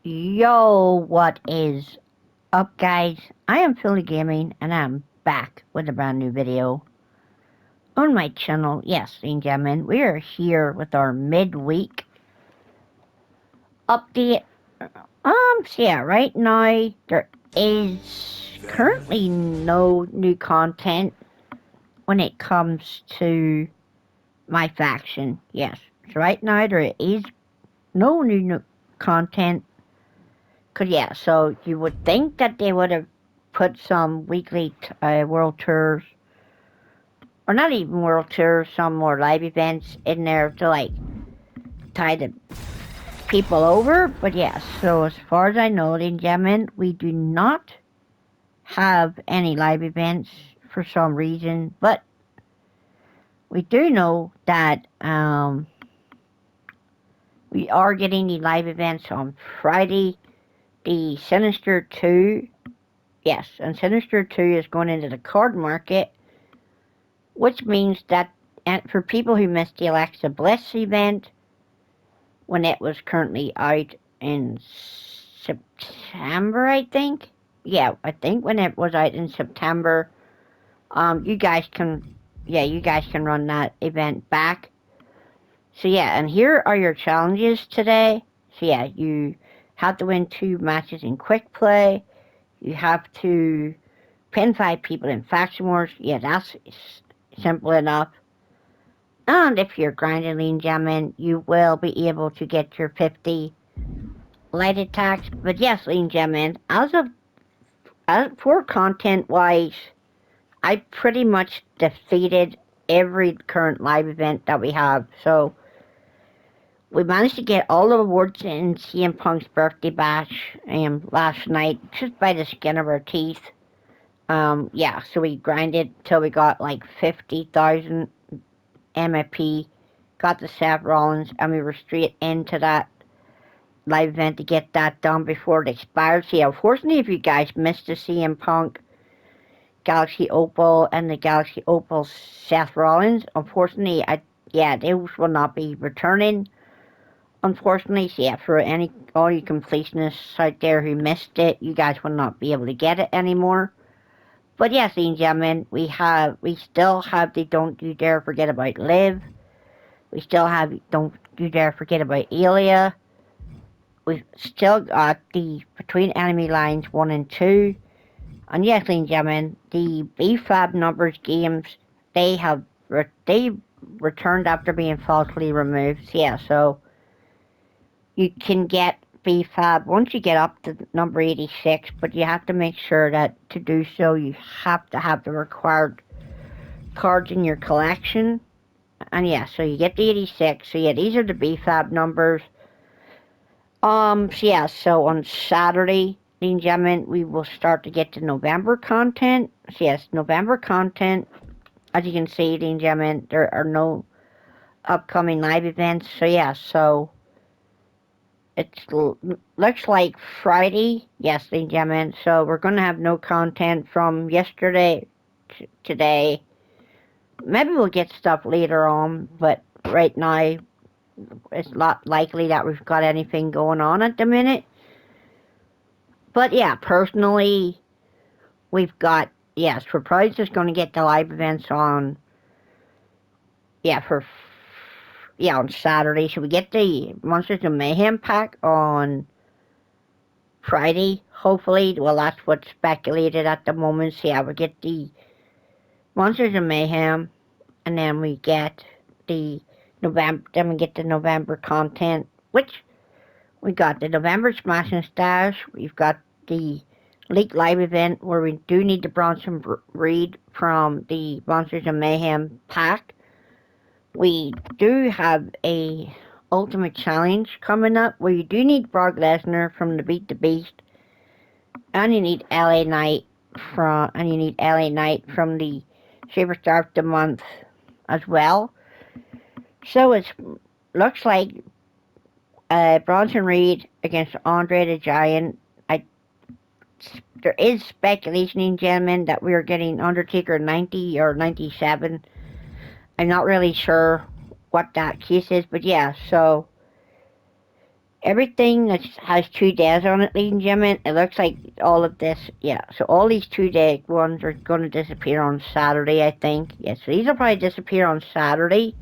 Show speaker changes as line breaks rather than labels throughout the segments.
Yo, what is up, guys? I am Philly Gaming, and I'm back with a brand new video on my channel. Yes, ladies and gentlemen, we are here with our midweek update. Right now there is currently no new content when it comes to my faction. Yes, so right now there is no new content. So you would think that they would have put some weekly world tours, or not even world tours, some more live events in there to like tie the people over. But so as far as I know, ladies and gentlemen, we do not have any live events for some reason. But we do know that we are getting the live events on Friday. The Sinister 2. Yes, and Sinister 2 is going into the card market, which means that for people who missed the Alexa Bliss event, when it was currently out in September, I think. Yeah, I think when it was out in September, you guys can run that event back. So and here are your challenges today. So you have to win 2 matches in quick play. You have to pin 5 people in faction wars. Yeah, that's simple enough. And if you're grinding lean jamming, you will be able to get your 50 light attacks. But yes, lean jamming, for content wise, I pretty much defeated every current live event that we have. So we managed to get all the awards in CM Punk's birthday bash last night just by the skin of our teeth. So we grinded till we got like 50,000 MFP, got the Seth Rollins, and we were straight into that live event to get that done before it expired. So unfortunately, if you guys missed the CM Punk Galaxy Opal and the Galaxy Opal Seth Rollins, unfortunately, those will not be returning. Unfortunately, so for all you completionists out there who missed it, you guys will not be able to get it anymore. But yes, ladies and gentlemen, we still have the Don't You Dare Forget About Liv. We still have Don't You Dare Forget About Elia. We've still got the Between Enemy Lines 1 and 2. And yes, ladies and gentlemen, the BFAB numbers games, they returned after being falsely removed. So you can get BFAB once you get up to number 86, but you have to make sure that to do so you have to have the required cards in your collection. And so you get the 86. So these are the BFAB numbers. So on Saturday, ladies and gentlemen, we will start to get the November content. So November content. As you can see, ladies and gentlemen, there are no upcoming live events. So it looks like Friday. Yes, ladies and gentlemen. So we're going to have no content from yesterday to today. Maybe we'll get stuff later on, but right now it's not likely that we've got anything going on at the minute. But personally, we've got, we're probably just going to get the live events on, on Saturday. So we get the Monsters of Mayhem pack on Friday, hopefully. Well, that's what's speculated at the moment. So we get the Monsters of Mayhem, and then we get the November content, which we got the November Smash and Stash. We've got the League Live event where we do need the Bronson Reed from the Monsters of Mayhem pack. We do have a Ultimate Challenge coming up where you do need Brock Lesnar from the Beat the Beast, and you need LA Knight from the Superstar of the Month as well. So it looks like Bronson Reed against Andre the Giant. There is speculation, gentlemen, that we are getting Undertaker 90 or 97. I'm not really sure what that case is, but so everything that has 2 days on it, ladies and gentlemen, it looks like all of this, yeah. So all these 2 day ones are going to disappear on Saturday, I think. Yeah, so these will probably disappear on Saturday.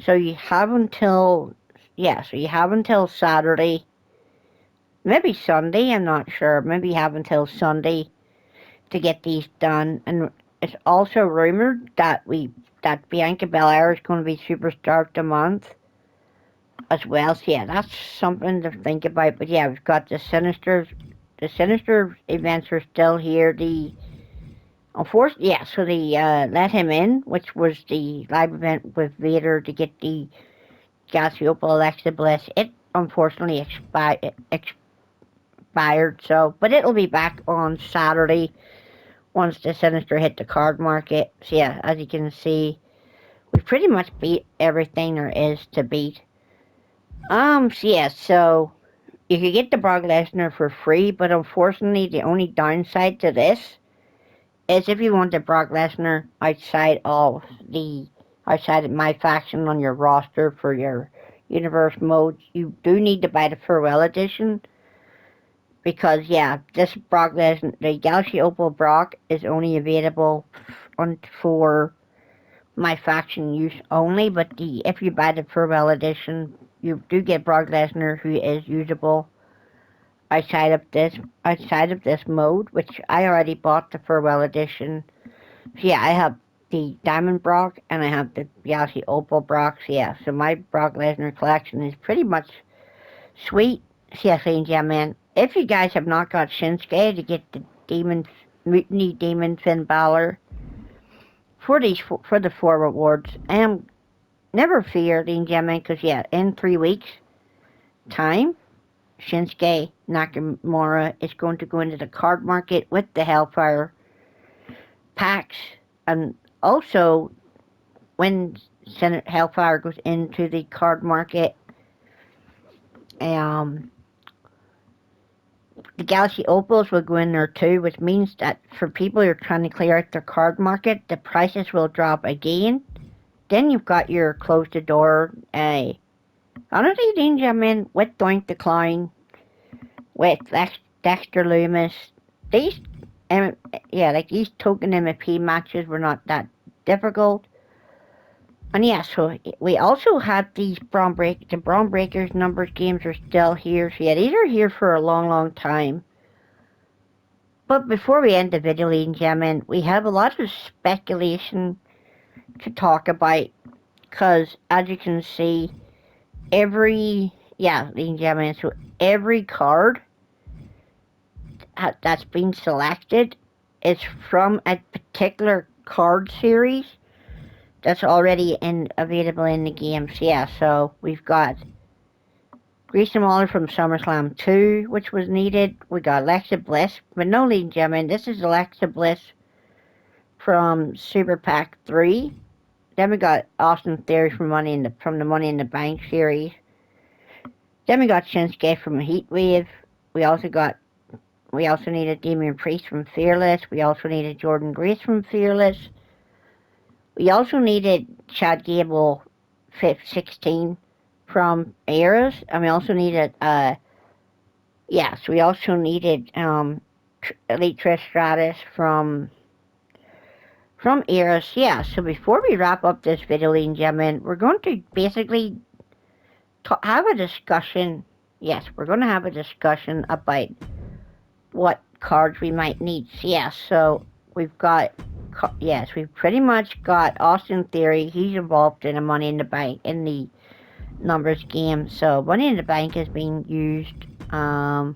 So you have until, yeah, so you have until Saturday, maybe Sunday, I'm not sure. Maybe you have until Sunday to get these done. And it's also rumored that Bianca Belair is going to be Superstar of the Month as well. So yeah, that's something to think about. But yeah, we've got the Sinister events are still here. The unfortunately, yeah, so they let him in, which was the live event with Vader to get the Galaxy Opal Alexa Bliss. It unfortunately expired. So, but it'll be back on Saturday once the Sinister hit the card market. So yeah, as you can see, we've pretty much beat everything there is to beat. So yeah, so you could get the Brock Lesnar for free, but unfortunately, the only downside to this is if you want the Brock Lesnar outside of my faction on your roster for your universe modes, you do need to buy the farewell edition because yeah, this Brock Lesnar, the Galaxy Opal Brock is only available for my faction use only. But if you buy the farewell edition, you do get Brock Lesnar who is usable outside of this mode, which I already bought the farewell edition. So yeah, I have the Diamond Brock and I have the Galaxy Opal Brock. So yeah, so my Brock Lesnar collection is pretty much sweet. So yeah, ladies and gentlemen, if you guys have not got Shinsuke to get the Mutiny Demon Finn Balor for the 4 rewards, never fear, ladies and gentlemen, because yeah, in 3 weeks time, Shinsuke Nakamura is going to go into the card market with the Hellfire packs, and also when Hellfire goes into the card market, um, the Galaxy Opals will go in there too, which means that for people who are trying to clear out their card market, the prices will drop again. Then you've got your close the door. Honestly, ladies and gentlemen, with Doink the Clown, with Dexter Loomis, these, like these token MP matches were not that difficult. And yeah, so we also have the Braun Breakers numbers games are still here. So yeah, these are here for a long, long time. But before we end the video, ladies and gentlemen, we have a lot of speculation to talk about. Because as you can see, ladies and gentlemen, so every card that's been selected is from a particular card series that's already available in the game. So yeah, so we've got Grayson Waller from SummerSlam 2, which was needed. We got Alexa Bliss, but no, ladies and gentlemen, this is Alexa Bliss from Super Pack 3. Then we got Austin Theory from the Money in the Bank series. Then we got Shinsuke from Heatwave. We also needed Damian Priest from Fearless. We also needed Jordan Grace from Fearless. We also needed Chad Gable 16 from Eras. And we also needed so we also needed Elite Trish Stratus from Eras. Yeah, so before we wrap up this video, ladies and gentlemen, we're going to basically have a discussion. Yes, we're going to have a discussion about what cards we might need. So we've pretty much got Austin Theory. He's involved in a Money in the Bank in the numbers game. So Money in the Bank is being used. So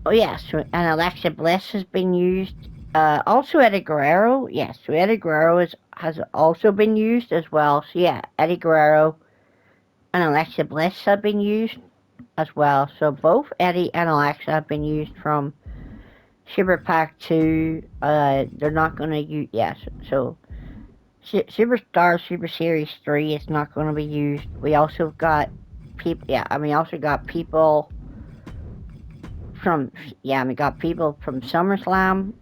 and Alexa Bliss has been used. Also Eddie Guerrero. Yes, so Eddie Guerrero has also been used as well. So yeah, Eddie Guerrero and Alexa Bliss have been used as well. So both Eddie and Alexa have been used from Super Pack 2. They're not going to use, yes. So Superstar Super Series 3 is not going to be used. We also got people, we got people from SummerSlam.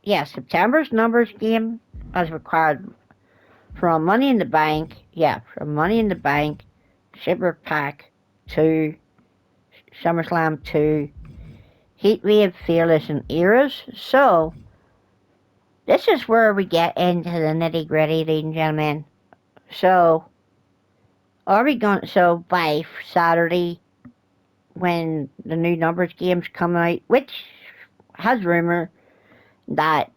September's numbers game as required from Money in the Bank. Yeah, from Money in the Bank, Super Pack 2, SummerSlam 2, Heatwave, Fearless, and Eras. So, this is where we get into the nitty gritty, ladies and gentlemen. So, so by Saturday, when the new numbers game's coming out, which has rumor that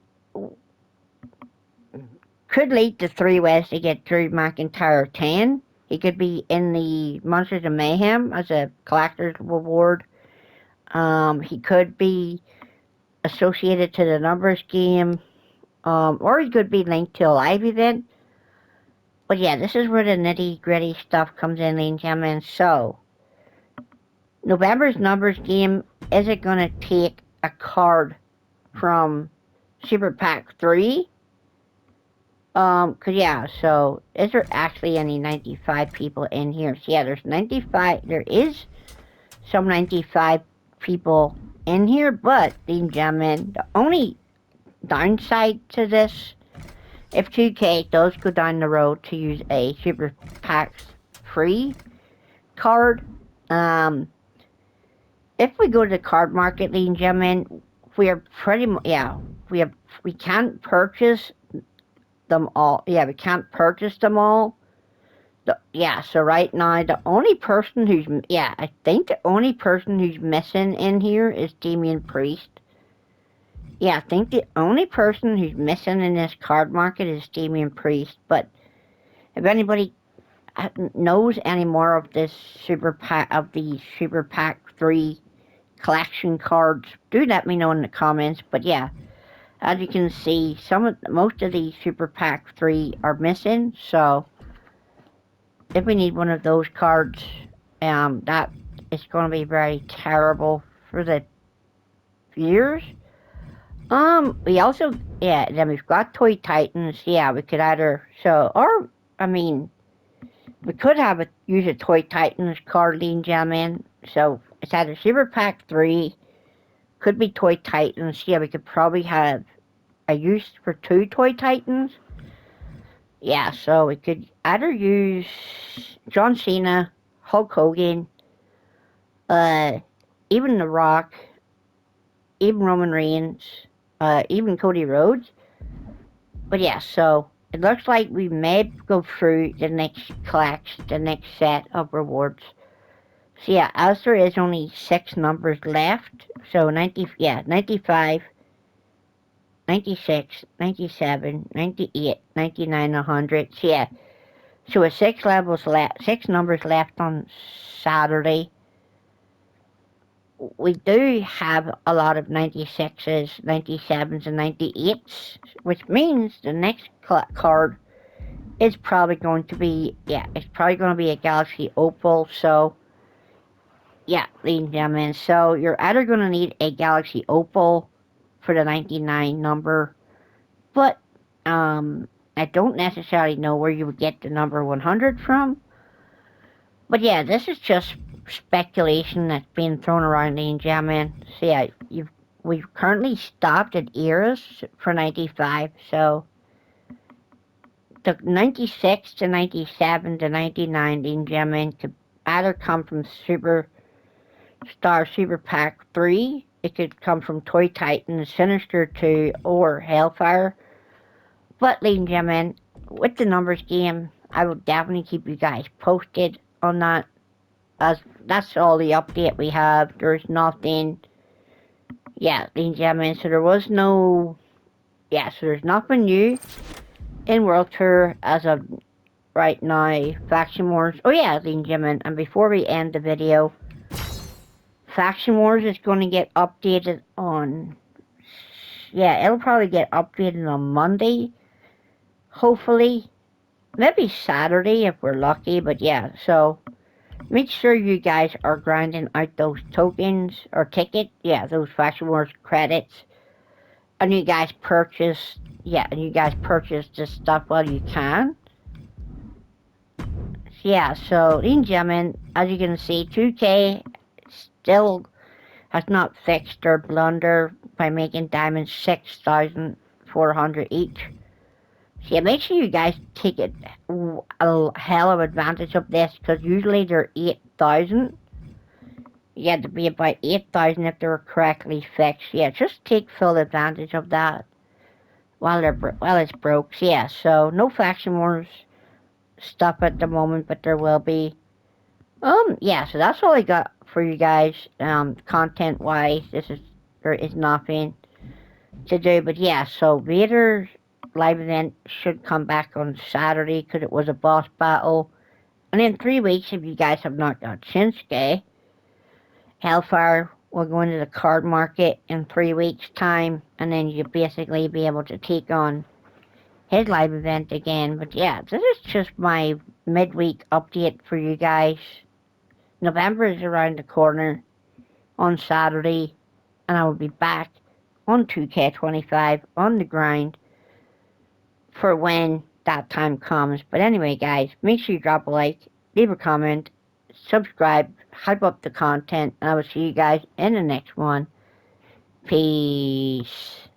could lead to 3 ways to get Drew McIntyre 10. He could be in the Monsters of Mayhem as a collector's reward. He could be associated to the numbers game, or he could be linked to a live event. But yeah, this is where the nitty gritty stuff comes in, ladies and gentlemen. So, November's numbers game, is it going to take a card from Super Pack 3? So, is there actually any 95 people in here? So yeah, there's 95, there is some 95 people in here, but, ladies and gentlemen, the only downside to this, if 2K does go down the road to use a Super Packs free card, if we go to the card market, ladies and gentlemen, we are pretty much, we can't purchase them all. Yeah, we can't purchase them all. So right now, the only person who's, I think the only person who's missing in here is Damian Priest. Yeah, I think the only person who's missing in this card market is Damian Priest. But if anybody knows any more of this the Super Pack 3 collection cards, do let me know in the comments. But yeah, as you can see, most of these Super Pack 3 are missing, so if we need one of those cards, that is going to be very terrible for the viewers. We also, then we've got Toy Titans. Yeah, we could we could use a Toy Titans card, ladies and gentlemen. So it's either Super Pack 3, could be Toy Titans. Yeah, we could probably have a use for 2 Toy Titans. Yeah, so we could either use John Cena, Hulk Hogan, even The Rock, even Roman Reigns, even Cody Rhodes. But yeah, so it looks like we may go through the next set of rewards. So yeah, as there is only 6 numbers left, so 95, 96, 97, 98, 99, 100. So yeah, so with 6 numbers left on Saturday, we do have a lot of 96s, 97s, and 98s, which means the next card is probably going to be, a Galaxy Opal. So yeah, ladies and gentlemen, so you're either going to need a Galaxy Opal for the 99 number, but I don't necessarily know where you would get the number 100 from. But yeah, this is just speculation that's being thrown around, ladies and gentlemen. So yeah, we've currently stopped at Eras for 95, so the 96 to 97 to 99, ladies and gentlemen, could either come from Super Pack 3, it could come from Toy Titans, Sinister 2, or Hellfire. But, ladies and gentlemen, with the numbers game, I will definitely keep you guys posted on that. As that's all the update we have. There's nothing. Yeah, ladies and gentlemen, so there's nothing new in World Tour as of right now. Faction Wars. Oh yeah, ladies and gentlemen, and before we end the video, Faction Wars is going to get updated on, it'll probably get updated on Monday, hopefully, maybe Saturday if we're lucky, but yeah, so make sure you guys are grinding out those tokens or tickets, those Faction Wars credits, and you guys purchase this stuff while you can. Yeah, so ladies and gentlemen, as you can see, 2K still has not fixed their blunder by making diamonds 6,400 each. So yeah, make sure you guys take a hell of advantage of this because usually they're 8,000. Yeah, to be about 8,000 if they were correctly fixed. Yeah, just take full advantage of that while it's broke. So yeah, so no faction wars stuff at the moment, but there will be. Yeah, so that's all I got for you guys. Content wise, there is nothing to do, but yeah. So Vader's live event should come back on Saturday because it was a boss battle, and in 3 weeks, if you guys have not got Shinsuke, Hellfire will go into the card market in 3 weeks' time, and then you basically be able to take on his live event again. But yeah, this is just my midweek update for you guys. November is around the corner on Saturday, and I will be back on 2K25 on the grind for when that time comes. But anyway, guys, make sure you drop a like, leave a comment, subscribe, hype up the content, and I will see you guys in the next one. Peace.